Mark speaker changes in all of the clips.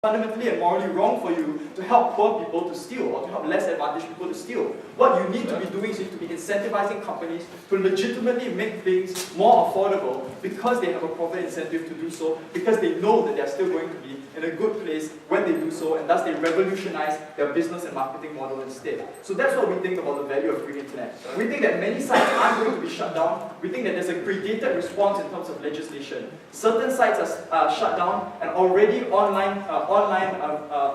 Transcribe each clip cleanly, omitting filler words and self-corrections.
Speaker 1: fundamentally and morally wrong for you to help poor people to steal or to help less advantaged people to steal. What you need to be doing is you need to be incentivizing companies to legitimately make things more affordable because they have a profit incentive to do so, because they know that they're still going to be in a good place when they do so, and thus they revolutionize their business and marketing model instead. So that's what we think about the value of free internet. We think that many sites aren't going to be shut down. We think that there's a gradated response in terms of legislation. Certain sites are shut down, and already online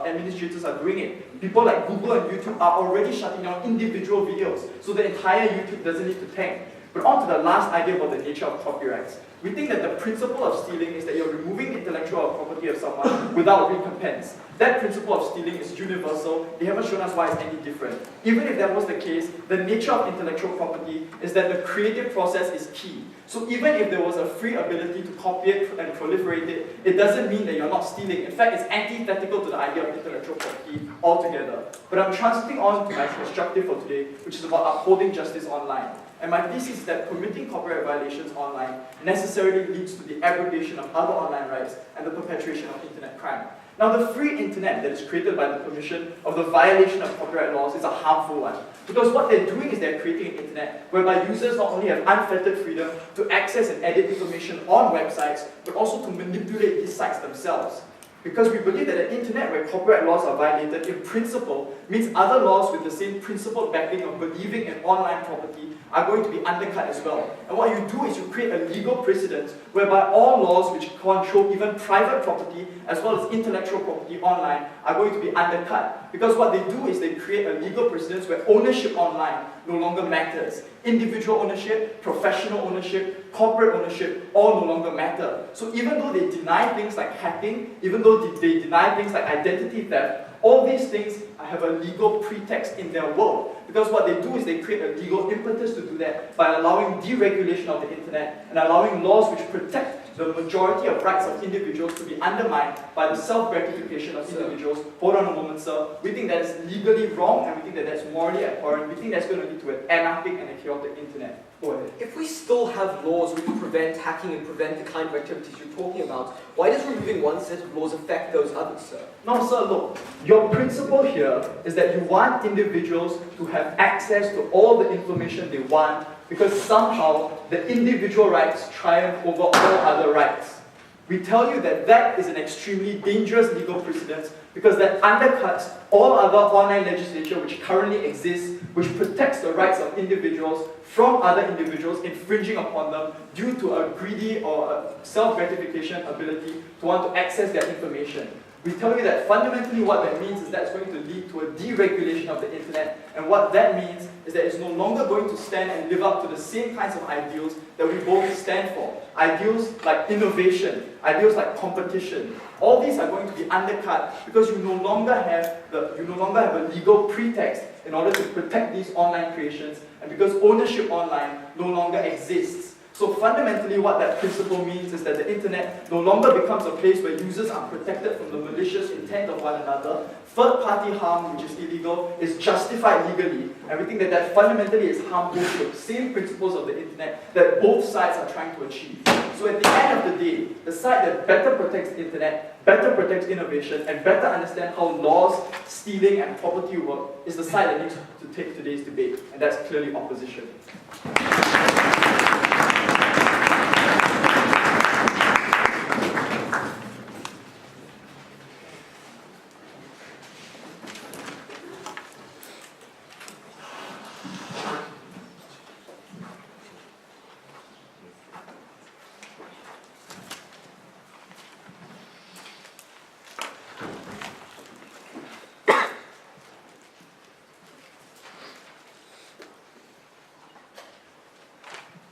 Speaker 1: administrators are doing it. People like Google and YouTube are already shutting down individual videos, so the entire YouTube doesn't need to tank. But on to the last idea about the nature of copyrights. We think that the principle of stealing is that you're removing intellectual property of someone without recompense. That principle of stealing is universal. They haven't shown us why it's any different. Even if that was the case, the nature of intellectual property is that the creative process is key. So even if there was a free ability to copy it and proliferate it, it doesn't mean that you're not stealing. In fact, it's antithetical to the idea of intellectual property altogether. But I'm transiting on to my constructive for today, which is about upholding justice online. And my thesis is that permitting copyright violations online necessarily leads to the abrogation of other online rights and the perpetuation of internet crime. Now, the free internet that is created by the permission of the violation of copyright laws is a harmful one. Because what they're doing is they're creating an internet whereby users not only have unfettered freedom to access and edit information on websites, but also to manipulate these sites themselves. Because we believe that an internet where copyright laws are violated in principle means other laws with the same principled backing of believing in online property are going to be undercut as well. And what you do is you create a legal precedent whereby all laws which control even private property as well as intellectual property online are going to be undercut. Because what they do is they create a legal precedent where ownership online no longer matters. Individual ownership, professional ownership, corporate ownership all no longer matter. So even though they deny things like hacking, even though they deny things like identity theft, all these things have a legal pretext in their world. Because what they do is they create a legal impetus to do that by allowing deregulation of the internet and allowing laws which protect the majority of rights of individuals to be undermined by the self-gratification of individuals. Hold on a moment, sir. We think that is legally wrong, and we think that that's morally abhorrent. We think that's going to lead to an anarchic and a chaotic internet. Go ahead.
Speaker 2: If we still have laws which prevent hacking and prevent the kind of activities you're talking about, why does removing one set of laws affect those others, sir?
Speaker 1: No, sir, look. Your principle here is that you want individuals to have access to all the information they want because somehow the individual rights triumph over all other rights. We tell you that that is an extremely dangerous legal precedent because that undercuts all other online legislation which currently exists, which protects the rights of individuals from other individuals infringing upon them due to a greedy or a self-gratification ability to want to access their information. We tell you that fundamentally what that means is that's going to lead to a deregulation of the internet, and what that means is that it's no longer going to stand and live up to the same kinds of ideals that we both stand for. Ideals like innovation, ideals like competition. All these are going to be undercut because you no longer have a legal pretext in order to protect these online creations, and because ownership online no longer exists. So fundamentally what that principle means is that the internet no longer becomes a place where users are protected from the malicious intent of one another. Third-party harm, which is illegal, is justified legally. And we think that that fundamentally is harmful to the same principles of the internet that both sides are trying to achieve. So at the end of the day, the side that better protects the internet, better protects innovation, and better understands how laws, stealing, and property work is the side that needs to take today's debate. And that's clearly opposition.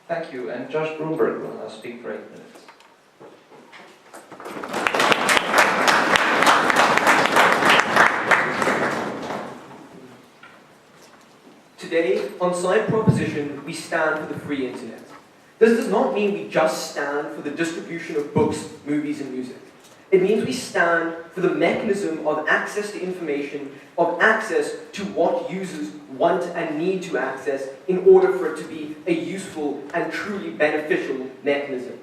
Speaker 3: Thank you, and Josh Broomberg will now speak for 8 minutes.
Speaker 2: Today, on Side Proposition, we stand for the free internet. This does not mean we just stand for the distribution of books, movies, and music. It means we stand for the mechanism of access to information, of access to what users want and need to access in order for it to be a useful and truly beneficial mechanism.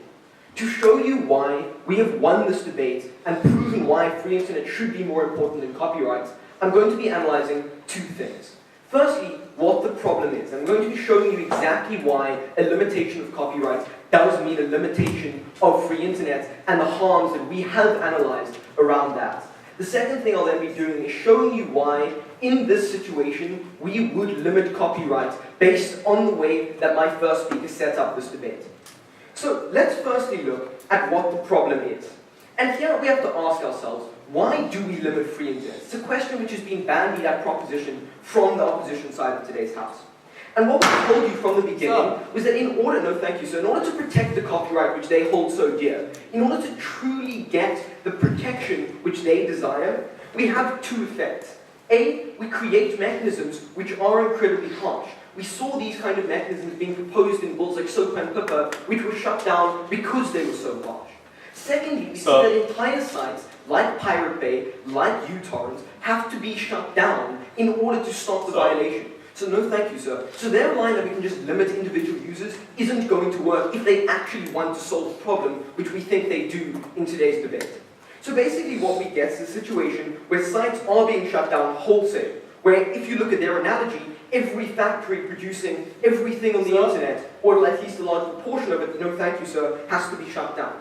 Speaker 2: To show you why we have won this debate and proven why free internet should be more important than copyright, I'm going to be analysing two things. Firstly, what the problem is. I'm going to be showing you exactly why a limitation of copyright does mean a limitation of free internet and the harms that we have analysed around that. The second thing I'll then be doing is showing you why, in this situation, we would limit copyright based on the way that my first speaker set up this debate. So let's firstly look at what the problem is. And here we have to ask ourselves, why do we limit free internet? It's a question which has been bandied at proposition from the opposition side of today's House. And what we told you from the beginning was that in order to protect the copyright which they hold so dear, in order to truly get the protection which they desire, we have two effects. A, we create mechanisms which are incredibly harsh. We saw these kind of mechanisms being proposed in bills like SOPA and PIPA, which were shut down because they were so harsh. Secondly, we see that entire sites, like Pirate Bay, like uTorrent, have to be shut down in order to stop the violation. So no thank you, sir. So their line that we can just limit individual users isn't going to work if they actually want to solve the problem, which we think they do in today's debate. So basically what we get is a situation where sites are being shut down wholesale, where if you look at their analogy, every factory producing everything on the internet, or at least a large proportion of it, no thank you, sir, has to be shut down.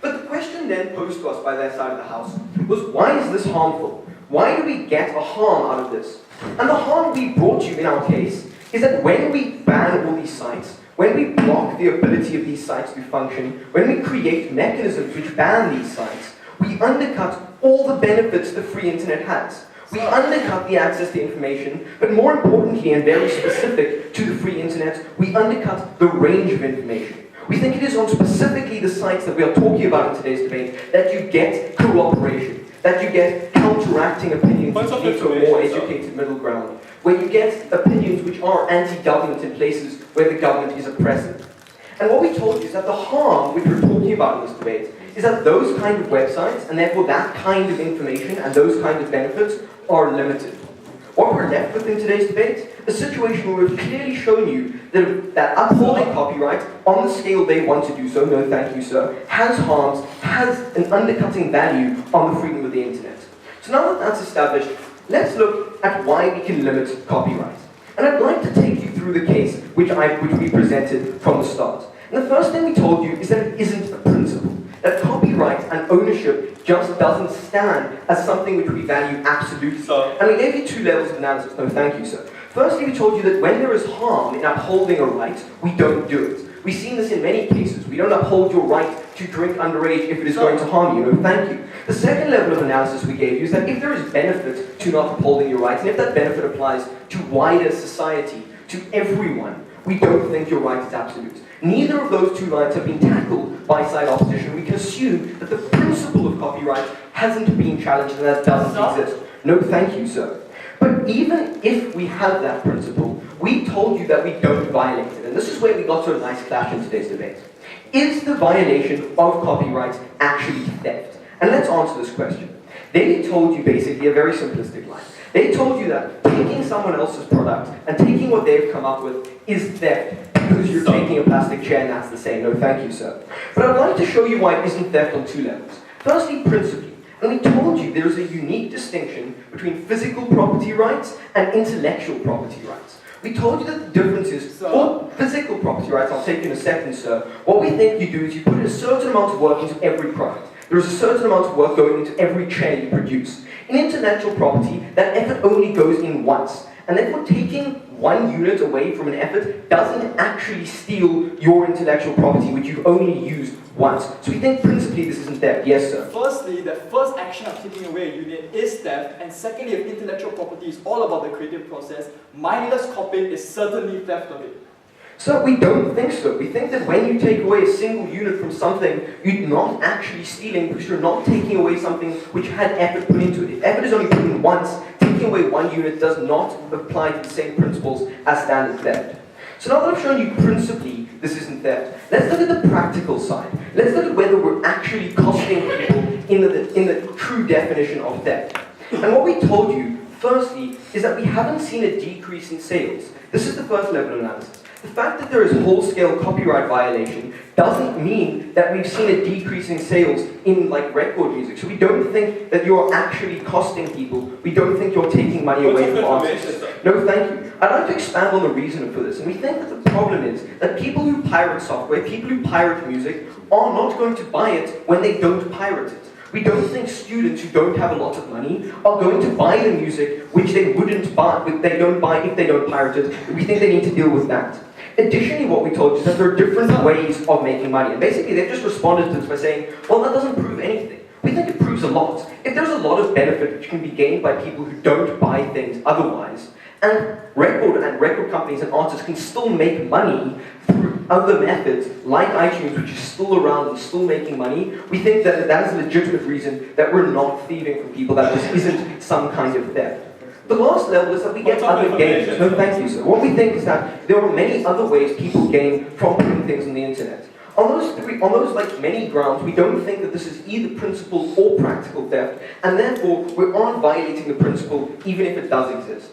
Speaker 2: But the question then posed to us by their side of the House was, why is this harmful? Why do we get a harm out of this? And the harm we brought you in our case is that when we ban all these sites, when we block the ability of these sites to function, when we create mechanisms which ban these sites, we undercut all the benefits the free internet has. We undercut the access to information, but more importantly and very specific to the free internet, we undercut the range of information. We think it is on specifically the sites that we are talking about in today's debate that you get cooperation, that you get counteracting opinions which lead to a more educated middle ground, where you get opinions which are anti-government in places where the government is oppressive. And what we told you is that the harm which we're talking about in this debate is that those kind of websites, and therefore that kind of information and those kind of benefits, are limited. What we're left with in today's debate, a situation where we've clearly shown you that upholding copyright on the scale they want to do so, no thank you sir, has harms, has an undercutting value on the freedom of the internet. So now that that's established, let's look at why we can limit copyright. And I'd like to take you through the case which we presented from the start. And the first thing we told you is that it isn't a principle. That copyright and ownership just doesn't stand as something which we value absolutely. And we gave you two levels of analysis. No, thank you, sir. Firstly, we told you that when there is harm in upholding a right, we don't do it. We've seen this in many cases. We don't uphold your right to drink underage if it is going to harm you. No, thank you. The second level of analysis we gave you is that if there is benefit to not upholding your rights, and if that benefit applies to wider society, to everyone, we don't think your right is absolute. Neither of those two lines have been tackled by side opposition. We can assume that the principle of copyright hasn't been challenged and that doesn't exist. No, thank you, sir. But even if we have that principle, we told you that we don't violate it. And this is where we got to a nice clash in today's debate. Is the violation of copyright actually theft? And let's answer this question. They told you basically a very simplistic line. They told you that taking someone else's product and taking what they've come up with is theft because you're taking a plastic chair and that's the same. No, thank you, sir. But I'd like to show you why it isn't theft on two levels. Firstly, principally. And we told you there is a unique distinction between physical property rights and intellectual property rights. We told you that the difference is, for physical property rights, I'll take you in a second, sir, what we think you do is you put a certain amount of work into every product. There is a certain amount of work going into every chair you produce. In intellectual property, that effort only goes in once. And therefore taking one unit away from an effort doesn't actually steal your intellectual property, which you've only used once. So we think principally this isn't theft. Yes, sir?
Speaker 1: Firstly, the first action of taking away a unit is theft, and secondly, if intellectual property is all about the creative process, mindless copying is certainly theft of it.
Speaker 2: So we don't think so. We think that when you take away a single unit from something, you're not actually stealing because you're not taking away something which had effort put into it. If effort is only put in once, taking away one unit does not apply to the same principles as standard theft. So now that I've shown you principally this isn't theft, let's look at the practical side. Let's look at whether we're actually costing people in the true definition of theft. And what we told you, firstly, is that we haven't seen a decrease in sales. This is the first level of analysis. The fact that there is whole-scale copyright violation doesn't mean that we've seen a decrease in sales in like record music. So we don't think that you're actually costing people. We don't think you're taking money away from artists. No, thank you. I'd like to expand on the reason for this. And we think that the problem is that people who pirate software, people who pirate music, are not going to buy it when they don't pirate it. We don't think students who don't have a lot of money are going to buy the music which they wouldn't buy, if they don't pirate it. We think they need to deal with that. Additionally, what we told you is that there are different ways of making money. And basically, they've just responded to this by saying, well, that doesn't prove anything. We think it proves a lot. If there's a lot of benefit which can be gained by people who don't buy things otherwise, and record companies and artists can still make money through other methods, like iTunes, which is still around and still making money, we think that that is a legitimate reason that we're not thieving from people, that this isn't some kind of theft. The last level is that we get other gains. No, thank you, sir. What we think is that there are many other ways people gain from putting things on the internet. On those like many grounds, we don't think that this is either principal or practical theft, and therefore we aren't violating the principle even if it does exist.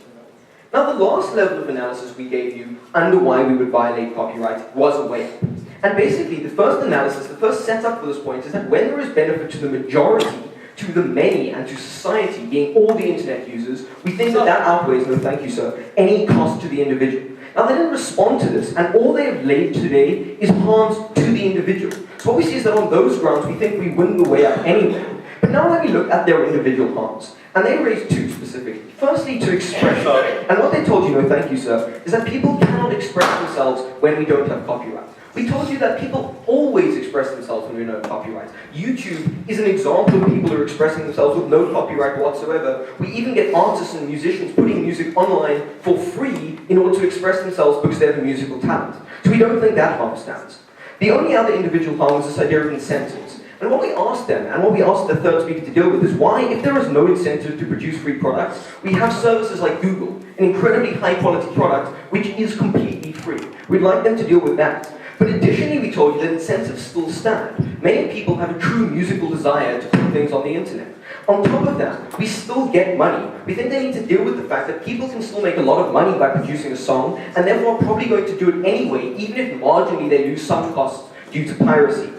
Speaker 2: Now, the last level of analysis we gave you under why we would violate copyright was a way up. And basically, the first analysis, the first setup for this point is that when there is benefit to the majority, to the many, and to society, being all the internet users, we think that that outweighs, no thank you sir, any cost to the individual. Now, they didn't respond to this, and all they have laid today is harms to the individual. So what we see is that on those grounds, we think we win the way up anyway. But now let me look at their individual harms. And they raised two specifically. Firstly, to expression. And what they told you, no thank you sir, is that people cannot express themselves when we don't have copyright. We told you that people always express themselves when we don't have copyright. YouTube is an example of people who are expressing themselves with no copyright whatsoever. We even get artists and musicians putting music online for free in order to express themselves because they have a musical talent. So we don't think that harm stands. The only other individual harm is this idea of incentives. And what we asked them, and what we asked the third speaker to deal with, is why, if there is no incentive to produce free products, we have services like Google, an incredibly high-quality product, which is completely free. We'd like them to deal with that. But additionally, we told you that incentives still stand. Many people have a true musical desire to put things on the internet. On top of that, we still get money. We think they need to deal with the fact that people can still make a lot of money by producing a song, and therefore are probably going to do it anyway, even if marginally they lose some costs due to piracy.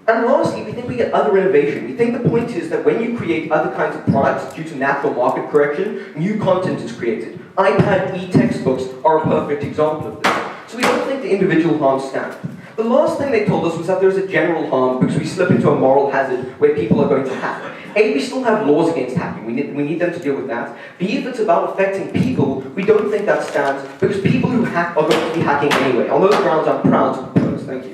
Speaker 2: And lastly, we think we get other innovation. We think the point is that when you create other kinds of products due to natural market correction, new content is created. iPad e-textbooks are a perfect example of this. So we don't think the individual harms stand. The last thing they told us was that there's a general harm because we slip into a moral hazard where people are going to hack. A, we still have laws against hacking. We need them to deal with that. B, if it's about affecting people, we don't think that stands because people who hack are going to be hacking anyway. On those grounds, I'm proud to propose. Thank you.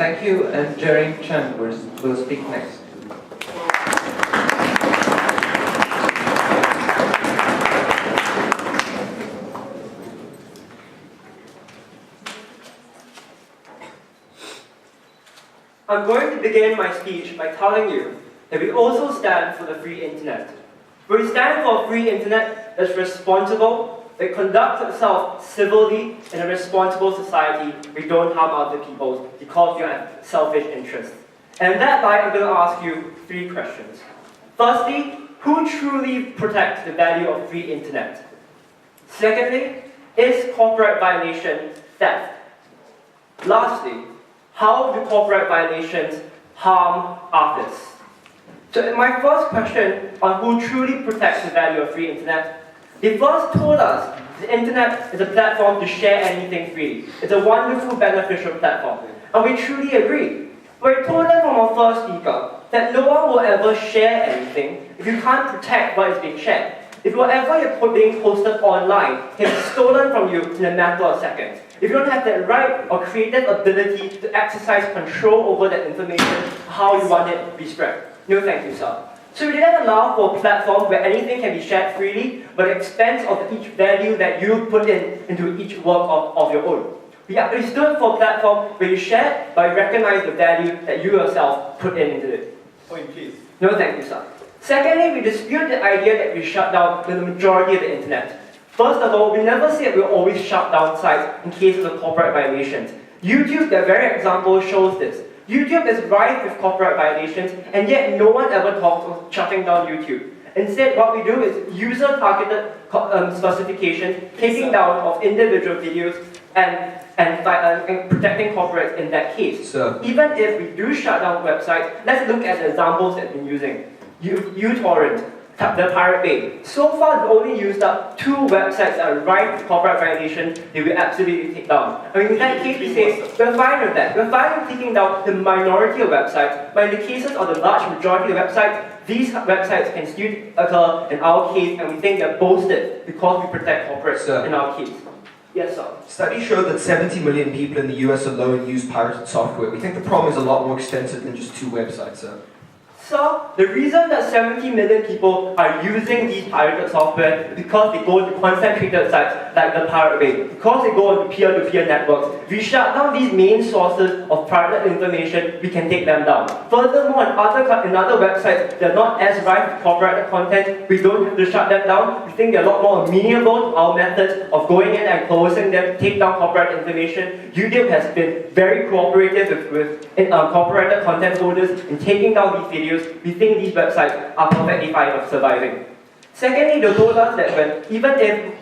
Speaker 3: Thank you, and Jereme Cheong will speak next.
Speaker 4: I'm going to begin my speech by telling you that we also stand for the free internet. We stand for a free internet that's responsible, that conducts itself civilly in a responsible society. We don't harm other people because you have selfish interests. And in that light, I'm going to ask you three questions. Firstly, who truly protects the value of free internet? Secondly, is copyright violation theft? Lastly, how do copyright violations harm artists? So my first question on who truly protects the value of free internet, they first told us the internet is a platform to share anything freely. It's a wonderful, beneficial platform. And we truly agree. But we told them from our first speaker that no one will ever share anything if you can't protect what is being shared. If whatever you're being posted online can be stolen from you in a matter of seconds, if you don't have that right or creative ability to exercise control over that information, how you want it to be spread. No thank you, sir. So we didn't allow for a platform where anything can be shared freely, but at the expense of each value that you put into each work of your own. We stood for a platform where you share, but you recognize the value that you yourself put into it.
Speaker 1: Point, please.
Speaker 4: No thank you, sir. Secondly, we dispute the idea that we shut down the majority of the internet. First of all, we never said we'll always shut down sites in cases of copyright violations. YouTube, the very example, shows this. YouTube is rife with copyright violations, and yet no one ever talks of shutting down YouTube. Instead, what we do is user-targeted specifications, taking down of individual videos, and protecting copyrights in that case.
Speaker 2: So,
Speaker 4: even if we do shut down websites, let's look at the examples that we've been using. uTorrent, the Pirate Bay. So far, we've only used up 2 websites that are rife with copyright violations that we absolutely take down. I mean, in that case, we say, we're fine with that. We're fine with taking down the minority of websites, but in the cases of the large majority of websites, these websites can still occur in our case, and we think they're boasted because we protect corporates in our case. Yes, sir.
Speaker 2: Studies show that 70 million people in the US alone use pirated software. We think the problem is a lot more extensive than just 2 websites, sir.
Speaker 4: So, the reason that 70 million people are using these pirated software is because they go to concentrated sites like the Pirate Bay, because they go into peer-to-peer networks. If we shut down these main sources of private information, we can take them down. Furthermore, in other websites that are not as rife with copyrighted content, we don't have to shut them down. We think they're a lot more amenable to our methods of going in and closing them, take down copyrighted information. YouTube has been very cooperative with copyrighted content holders in taking down these videos. We think these websites are perfectly fine of surviving. Secondly, they told us that even if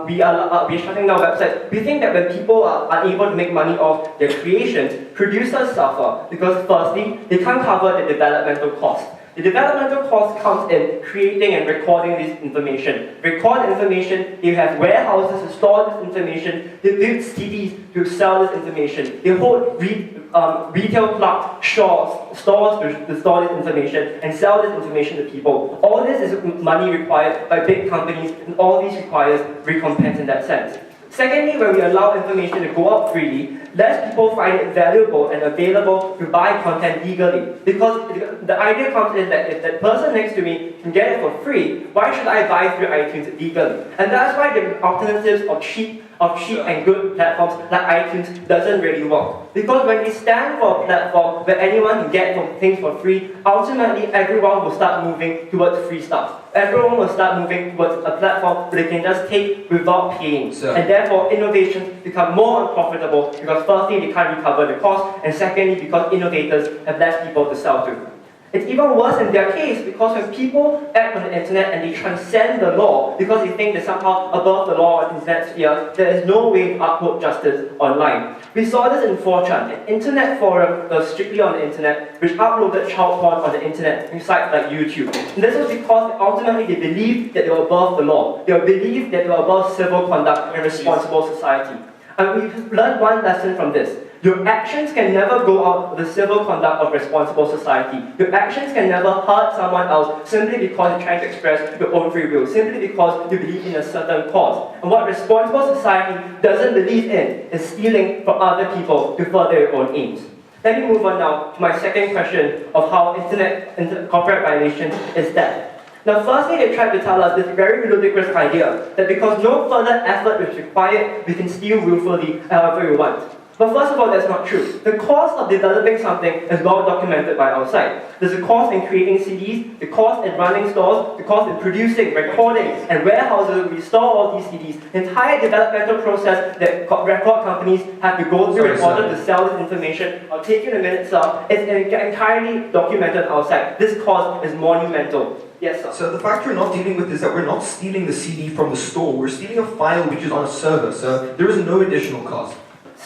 Speaker 4: we are shutting down websites, we think that when people are unable to make money off their creations, producers suffer because firstly, they can't cover the developmental cost. The developmental cost comes in creating and recording this information. Record information, you have warehouses to store this information, they build cities to sell this information, they hold retail clerk stores to store this information and sell this information to people. All this is money required by big companies, and all these requires recompense in that sense. Secondly, when we allow information to go out freely, less people find it valuable and available to buy content legally. Because the idea comes in that if that person next to me can get it for free, why should I buy through iTunes legally? And that's why the alternatives of cheap and good platforms like iTunes doesn't really work. Because when we stand for a platform where anyone can get things for free, ultimately everyone will start moving towards free stuff. Everyone will start moving towards a platform where they can just take without paying. And therefore innovations become more unprofitable because firstly they can't recover the cost, and secondly because innovators have less people to sell to. It's even worse in their case because when people act on the internet and they transcend the law because they think they're somehow above the law on the internet sphere, there is no way to uphold justice online. We saw this in 4chan, an internet forum that was strictly on the internet, which uploaded child porn on the internet in sites like YouTube. And this was because ultimately they believed that they were above the law. They believed that they were above civil conduct and responsible society. And we've learned one lesson from this. Your actions can never go out of the civil conduct of responsible society. Your actions can never hurt someone else simply because you're trying to express your own free will, simply because you believe in a certain cause. And what responsible society doesn't believe in is stealing from other people to further your own aims. Let me move on now to my second question of how internet copyright violation is that. Now, firstly, they tried to tell us this very ludicrous idea that because no further effort is required, we can steal willfully however we want. But first of all, that's not true. The cost of developing something is well documented by our site. There's a cost in creating CDs, the cost in running stores, the cost in producing, recording, and warehouses where we store all these CDs. The entire developmental process that record companies have to go through in order to sell this information. I'll take you in a minute, sir. It's entirely documented on our site. This cost is monumental. Yes, sir.
Speaker 2: So the fact we're not dealing with is that we're not stealing the CD from the store. We're stealing a file which is on a server, so there is no additional cost.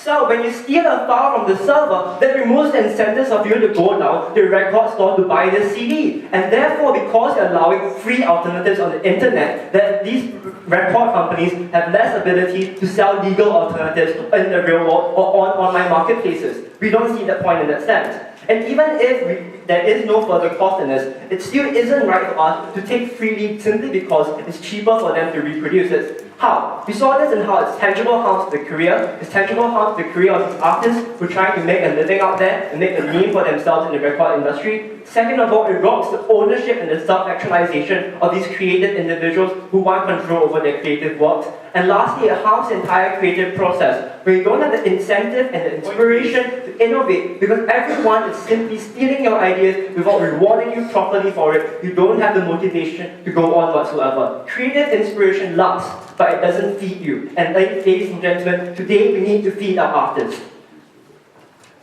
Speaker 4: So when you steal a file from the server, that removes the incentives of you to go down to the record store to buy the CD. And therefore, because you're allowing free alternatives on the internet, that these record companies have less ability to sell legal alternatives in the real world or on online marketplaces. We don't see that point in that sense. And even if there is no further cost in this, it still isn't right for us to take freely simply because it's cheaper for them to reproduce it. How? We saw this in how it's tangible harms to the career. It's tangible harms to the career of these artists who try to make a living out there and make a name for themselves in the record industry. Second of all, it robs the ownership and the self-actualization of these creative individuals who want control over their creative works. And lastly, it harms the entire creative process, where you don't have the incentive and the inspiration to innovate, because everyone is simply stealing your ideas without rewarding you properly for it. You don't have the motivation to go on whatsoever. Creative inspiration lasts, but it doesn't feed you. And ladies and gentlemen, today we need to feed our artists.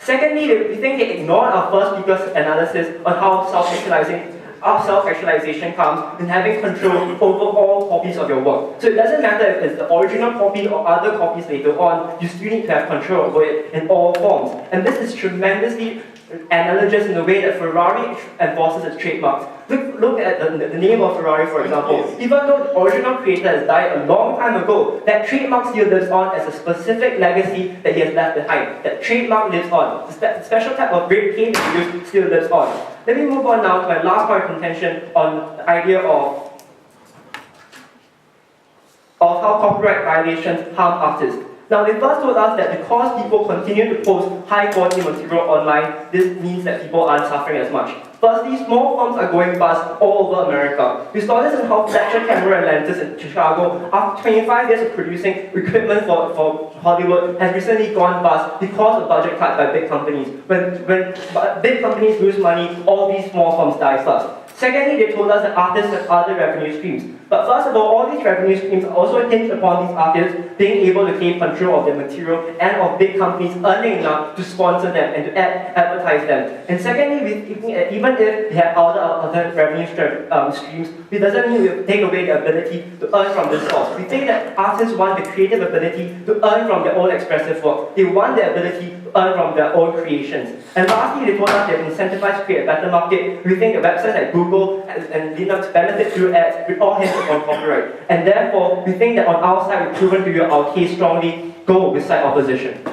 Speaker 4: Secondly, we think they ignored our first speaker's analysis on how self-actualization comes in having control over all copies of your work. So it doesn't matter if it's the original copy or other copies later on, you still need to have control over it in all forms. And this is tremendously analogous in the way that Ferrari enforces its trademarks. Look at the name of Ferrari, for example. Even though the original creator has died a long time ago, that trademark still lives on as a specific legacy that he has left behind. That trademark lives on. The special type of red paint he used still lives on. Let me move on now to my last point of contention on the idea of how copyright violations harm artists. Now, they first told us that because people continue to post high-quality material online, this means that people aren't suffering as much. Firstly, small firms are going bust all over America. We saw this in how Fletcher camera lenses in Chicago, after 25 years of producing equipment for Hollywood, has recently gone bust because of budget cuts by big companies. When big companies lose money, all these small firms die first. Secondly, they told us that artists have other revenue streams. But first of all these revenue streams are also hinged upon these artists being able to gain control of their material and of big companies earning enough to sponsor them and to advertise them. And secondly, we think that even if they have other revenue streams, it doesn't mean we take away their ability to earn from this source. We think that artists want the creative ability to earn from their own expressive work. They want the ability to earn from their own creations. And lastly, they told us they're incentivized to create a better market. We think that websites like Google and Linux benefit through ads with all hints on copyright. And therefore, we think that on our side, we've proven to you our case strongly. Go with side opposition.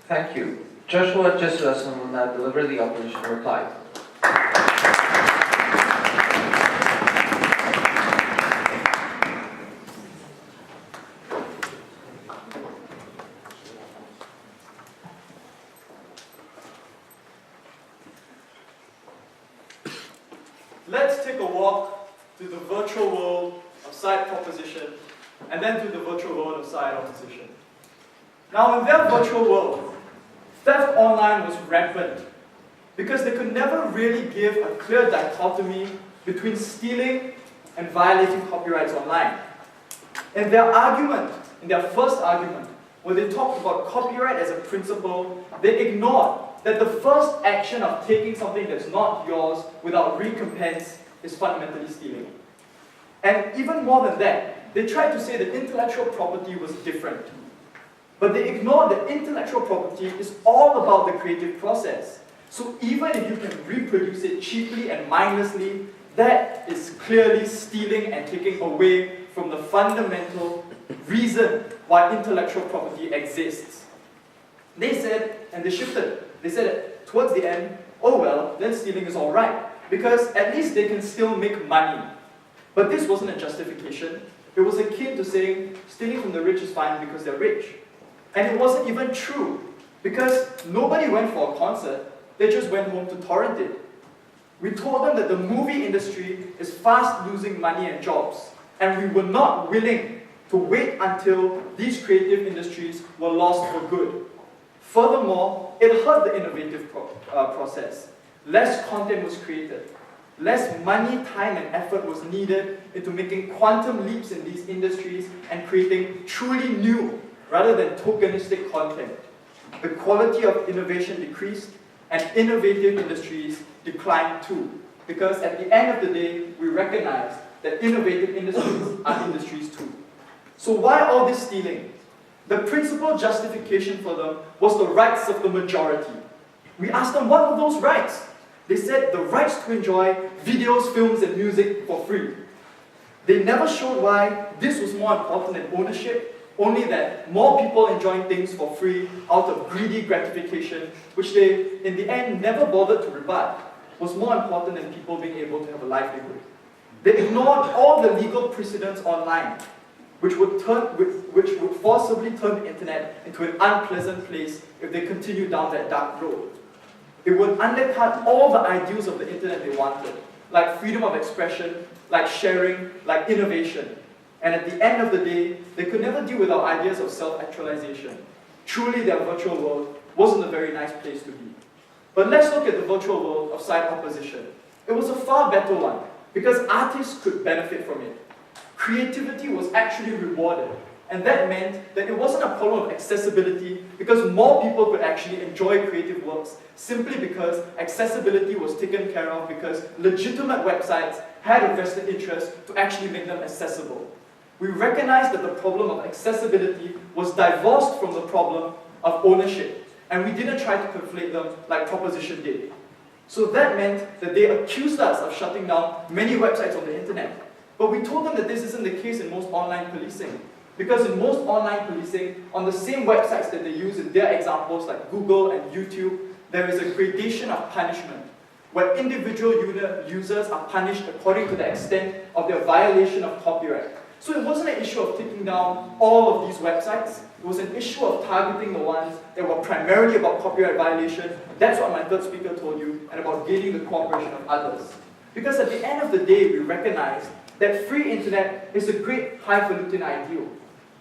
Speaker 3: Thank you. Joshua Jesudason will now deliver the opposition reply.
Speaker 1: Let's take a walk to the virtual world of side proposition and then to the virtual world of side opposition. Now, in their virtual world, theft online was rampant because they could never really give a clear dichotomy between stealing and violating copyrights online. In their argument, in their first argument, when they talked about copyright as a principle, they ignored that the first action of taking something that's not yours without recompense is fundamentally stealing. And even more than that, they tried to say that intellectual property was different. But they ignored that intellectual property is all about the creative process. So even if you can reproduce it cheaply and mindlessly, that is clearly stealing and taking away from the fundamental reason why intellectual property exists. They said, and they shifted, they said towards the end, oh well, then stealing is alright, because at least they can still make money. But this wasn't a justification. It was akin to saying, stealing from the rich is fine because they're rich. And it wasn't even true, because nobody went for a concert, they just went home to torrent it. We told them that the movie industry is fast losing money and jobs, and we were not willing to wait until these creative industries were lost for good. Furthermore, it hurt the innovative process. Less content was created. Less money, time, and effort was needed into making quantum leaps in these industries and creating truly new, rather than tokenistic content. The quality of innovation decreased, and innovative industries declined too. Because at the end of the day, we recognize that innovative industries are industries too. So why all this stealing? The principal justification for them was the rights of the majority. We asked them, what were those rights? They said the rights to enjoy videos, films, and music for free. They never showed why this was more important than ownership, only that more people enjoying things for free out of greedy gratification, which they, in the end, never bothered to rebut, was more important than people being able to have a livelihood. They ignored all the legal precedents online, which would forcibly turn the internet into an unpleasant place if they continued down that dark road. It would undercut all the ideals of the internet they wanted, like freedom of expression, like sharing, like innovation. And at the end of the day, they could never deal with our ideas of self-actualization. Truly, their virtual world wasn't a very nice place to be. But let's look at the virtual world of side opposition. It was a far better one, because artists could benefit from it. Creativity was actually rewarded, and that meant that it wasn't a problem of accessibility, because more people could actually enjoy creative works simply because accessibility was taken care of, because legitimate websites had a vested interest to actually make them accessible. We recognized that the problem of accessibility was divorced from the problem of ownership, and we didn't try to conflate them like Proposition did. So that meant that they accused us of shutting down many websites on the internet. But we told them that this isn't the case in most online policing. Because in most online policing, on the same websites that they use in their examples like Google and YouTube, there is a gradation of punishment, where individual users are punished according to the extent of their violation of copyright. So it wasn't an issue of taking down all of these websites. It was an issue of targeting the ones that were primarily about copyright violation. That's what my third speaker told you, and about gaining the cooperation of others. Because at the end of the day, we recognize that free internet is a great highfalutin ideal.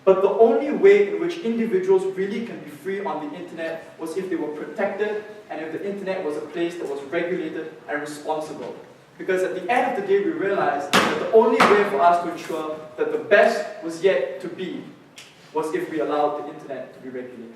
Speaker 1: But the only way in which individuals really can be free on the internet was if they were protected, and if the internet was a place that was regulated and responsible. Because at the end of the day, we realized that the only way for us to ensure that the best was yet to be was if we allowed the internet to be regulated.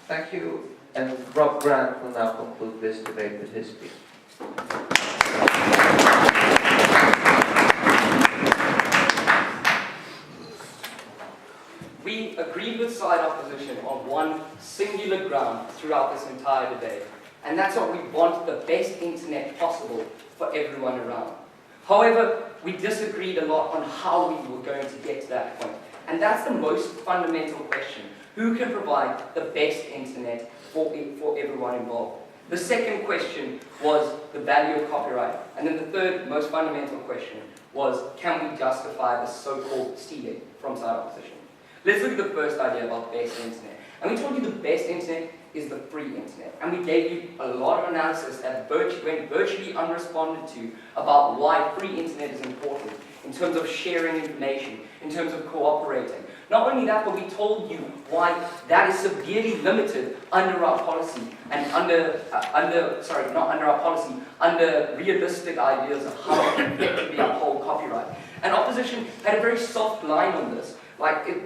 Speaker 3: Thank you, and Rob Grant will now conclude this debate with his speech.
Speaker 5: We agreed with side opposition on one singular ground throughout this entire debate, and that's what we want the best internet possible for everyone around. However, we disagreed a lot on how we were going to get to that point, and that's the most fundamental question. Who can provide the best internet for everyone involved? The second question was the value of copyright. And then the third most fundamental question was, can we justify the so-called stealing from side opposition? Let's look at the first idea about best internet. And we told you the best internet is the free internet. And we gave you a lot of analysis that went virtually unresponded to about why free internet is important in terms of sharing information, in terms of cooperating. Not only that, but we told you why that is severely limited under our policy and under realistic ideas of how to effectively uphold copyright. And opposition had a very soft line on this,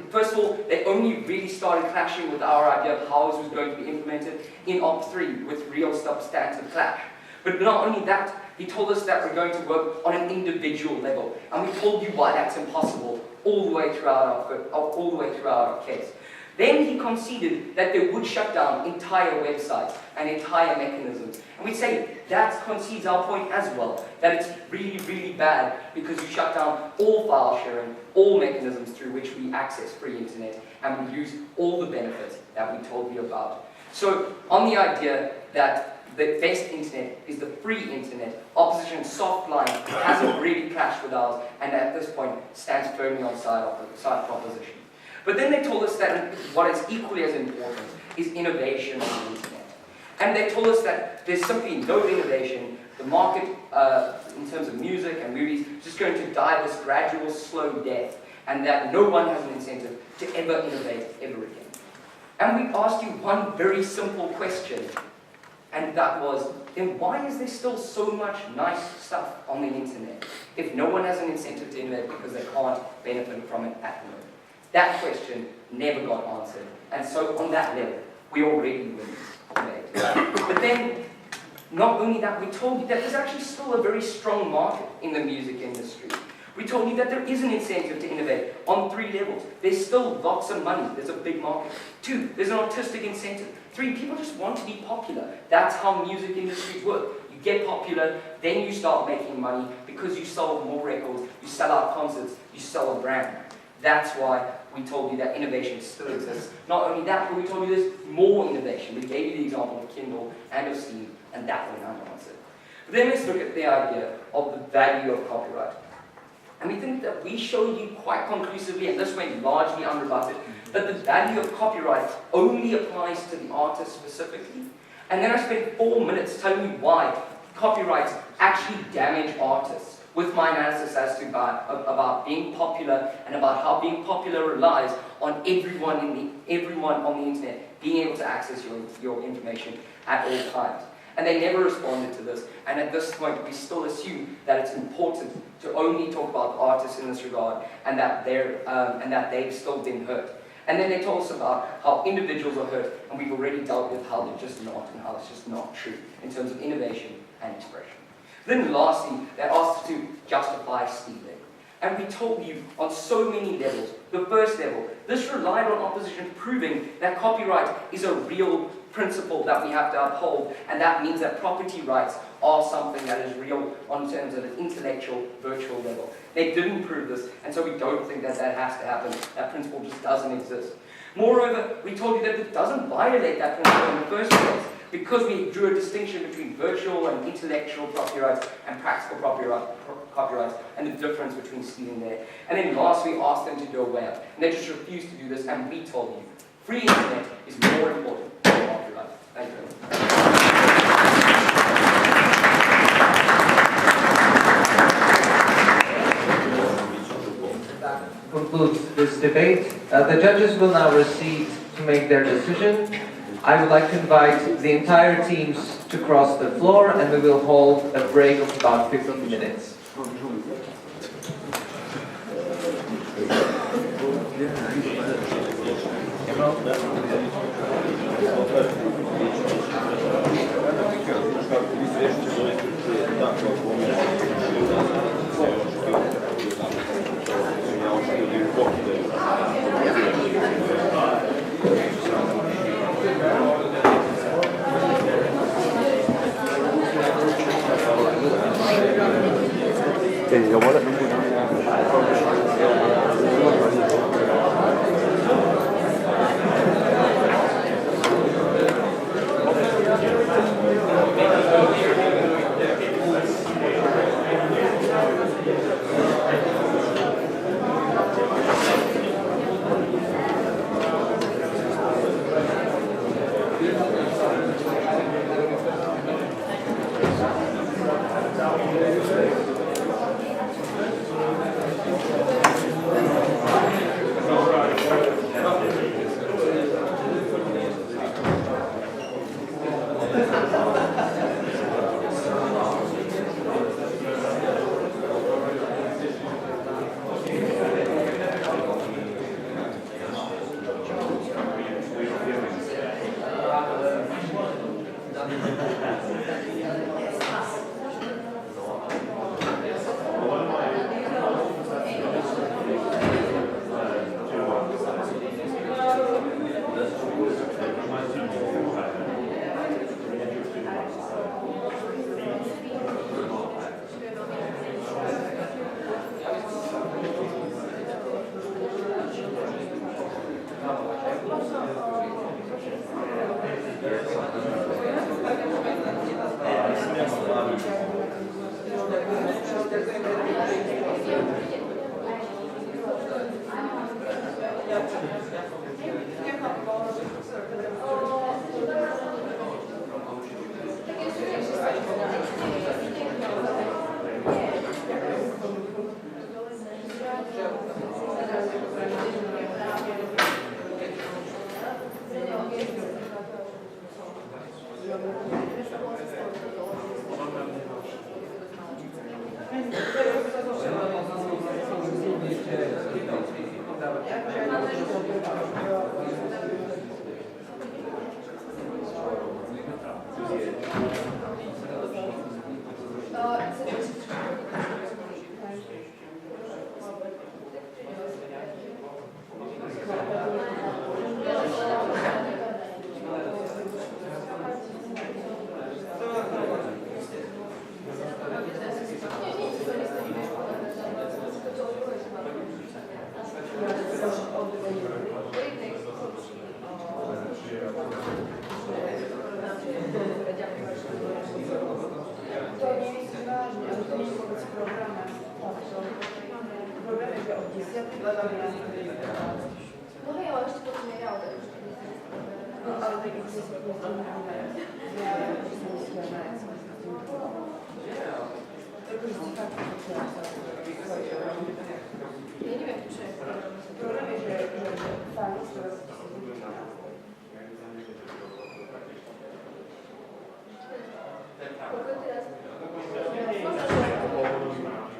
Speaker 5: First of all, they only really started clashing with our idea of how this was going to be implemented in Op 3 with real substantive clash. But not only that, he told us that we're going to work on an individual level, and we told you why that's impossible all the way throughout our case. Then he conceded that they would shut down entire websites and entire mechanisms. And we say that concedes our point as well, that it's really, really bad because you shut down all file sharing, all mechanisms through which we access free internet, and we lose all the benefits that we told you about. So, on the idea that the best internet is the free internet, opposition's soft line hasn't really clashed with ours, and at this point stands firmly on side proposition. But then they told us that what is equally as important is innovation on the internet. And they told us that there's simply no innovation. The market, in terms of music and movies, is just going to die this gradual, slow death, and that no one has an incentive to ever innovate ever again. And we asked you one very simple question, and that was, then why is there still so much nice stuff on the internet if no one has an incentive to innovate because they can't benefit from it at the moment? That question never got answered, and so on that level, we already win this debate. But then, not only that, we told you that there's actually still a very strong market in the music industry. We told you that there is an incentive to innovate on 3 levels. There's still lots of money, there's a big market. 2, there's an artistic incentive. 3, people just want to be popular. That's how music industries work. You get popular, then you start making money because you sell more records, you sell out concerts, you sell a brand. That's why we told you that innovation still exists. Not only that, but we told you there's more innovation. We gave you the example of Kindle and of Steam, and that went unanswered. But then let's look at the idea of the value of copyright. And we think that we showed you quite conclusively, and this went largely unrebutted, that the value of copyright only applies to the artist specifically. And then I spent 4 minutes telling you why copyrights actually damage artists, with my analysis as to about being popular and about how being popular relies on everyone on the internet being able to access your information at all times. And they never responded to this, and at this point we still assume that it's important to only talk about artists in this regard, and that they've still been hurt. And then they told us about how individuals are hurt, and we've already dealt with how they're just not, and how it's just not true in terms of innovation and expression. Then lastly, they asked us to justify stealing. And we told you on so many levels. The first level, this relied on opposition proving that copyright is a real principle that we have to uphold, and that means that property rights are something that is real on terms of an intellectual, virtual level. They didn't prove this, and so we don't think that that has to happen. That principle just doesn't exist. Moreover, we told you that it doesn't violate that principle in the first place, because we drew a distinction between virtual and intellectual copyrights and practical copyrights, and the difference between stealing there. And then last, we asked them to do a web, and they just refused to do this, and we told you, free internet is more important than copyright. Thank you.
Speaker 3: That concludes this debate. The judges will now proceed to make their decision. I would like to invite the entire teams to cross the floor, and we will hold a break of about 15 minutes.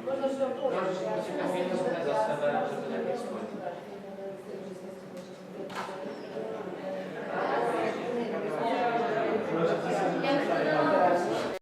Speaker 3: Možno, že to za sebe, že to tak je